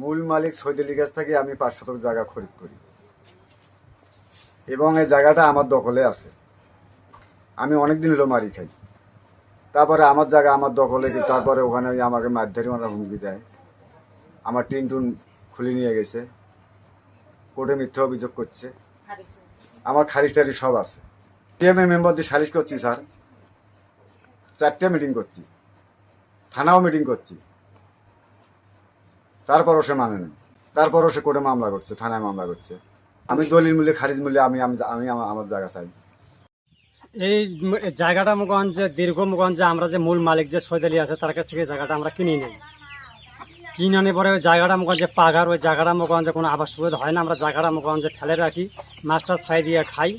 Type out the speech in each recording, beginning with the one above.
মূল মালিক সৈয়দ আলীর কাছ থেকে আমি 5 শতক জায়গা খরিদ করি এবং এই জায়গাটা আমার দখলে আছে। আমি অনেক দিন হলো মারি খাই, তারপরে আমার জায়গা আমার দখলে, তারপরে ওখানে আমাকে মারধারি ওরা হুমকি দেয়, আমার টিন টুন খুলে নিয়ে গেছে, কোর্টে মিথ্যা অভিযোগ করছে, আমার খারিজ টারিজ সব আছে। টিএমের মেম্বার দিয়ে সালিশ করছি স্যার, 4টে মিটিং করছি, থানাও মিটিং করছি, তারপরও সে মানে নেই, তারপরও সে কোর্টে মামলা করছে, থানায় মামলা করছে। আমি দলিল মূল্যে খারিজ মূল্যে আমি আমার জায়গা চাই। এই জায়গাটা মুখগঞ্জে দীর্ঘ মুখগঞ্জে আমরা যে মূল মালিক যে সৈয়দ আলী আছে তার কাছ থেকে জায়গাটা আমরা কিনে নিই। কিনে আনে পরে ওই জায়গাটা মুখগঞ্জে পাগার, ওই জায়গাটা মুখগঞ্জে কোনো আবাস সুবিধা হয় না, আমরা জায়গাটা মুখগঞ্জে ফেলে রাখি, মাছটা ছাই দিয়ে খাই।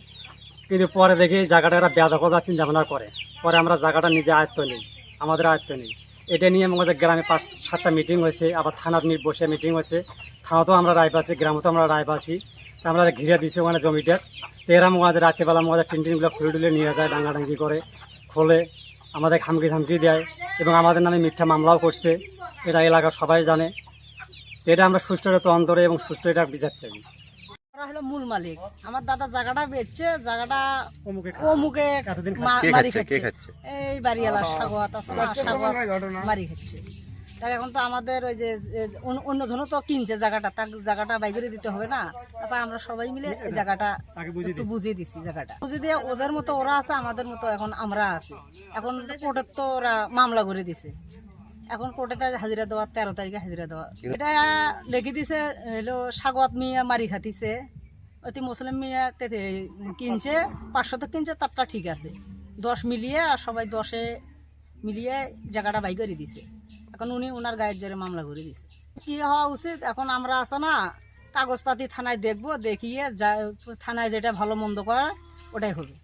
কিন্তু পরে দেখি এই জায়গাটা এরা বেদখল চিন্তা ভাবনা করে, পরে আমরা জায়গাটা নিজে আয়ত্ত নিই, আমাদের আয়ত্ত নিই। এটা নিয়ে আমাদের গ্রামে 5-7টা মিটিং হয়েছে, আবার থানার বসে মিটিং হয়েছে, থানাতেও আমরা রায় পাচ্ছি, গ্রামেতেও আমরা রায় পাচ্ছি। আমরা ঘিরে দিচ্ছি ওখানে জমিটার। তো এরা আমাদের রাত্রেবেলা আমাদের টিনটিনগুলো খুলে টুলে নিয়ে যায়, ডাঙ্গাডাঙ্গি করে খোলে, আমাদের খামকি ধামকি দেয় এবং আমাদের নামে মিথ্যা মামলাও করছে। এটা এলাকার সবাই জানে। এটা আমরা সুষ্ঠু তদন্তরে এবং সুষ্ঠু এটা বিচার চাই। ওরা হলো মূল মালিক। আমার দাদা জায়গাটা বেচছে, জায়গাটা অমুকে মারি খাচ্ছে। এই বাড়িওয়ালা সাগোয়াত আছে না, সাগোয়াত মারি খাচ্ছে। তাই এখন তো আমাদের ওই যে অন্য জনও তো কিনছে জায়গাটা, তার জায়গাটা বাইরে দিতে হবে না। তারপর আমরা সবাই মিলে এই জায়গাটা একটু বুঝিয়ে দিচ্ছি, জায়গাটা বুঝিয়ে দিয়ে ওদের মতো ওরা আছে, আমাদের মতো এখন আমরা আছি। এখন কোর্টের তো ওরা মামলা করে দিছে, এখন কোর্টে হাজিরা দেওয়া 13 তারিখে হাজিরা দেওয়া। এটা লিখে দিছে হলো সাগওয়াত মিয়া মারি খাতিছে, অতি মুসলিম মিয়া কিনছে, 500 কিনছে, তারটা ঠিক আছে। 10 মিলিয়ে আর সবাই 10-এ মিলিয়ে জায়গাটা বাই করে দিছে। এখন উনি ওনার গায়ের জোরে মামলা করে দিছে। কি হওয়া উচিত এখন আমরা আছে না, কাগজপাতি থানায় দেখবো, দেখিয়ে থানায় যেটা ভালো মন্দ করে ওটাই হবে।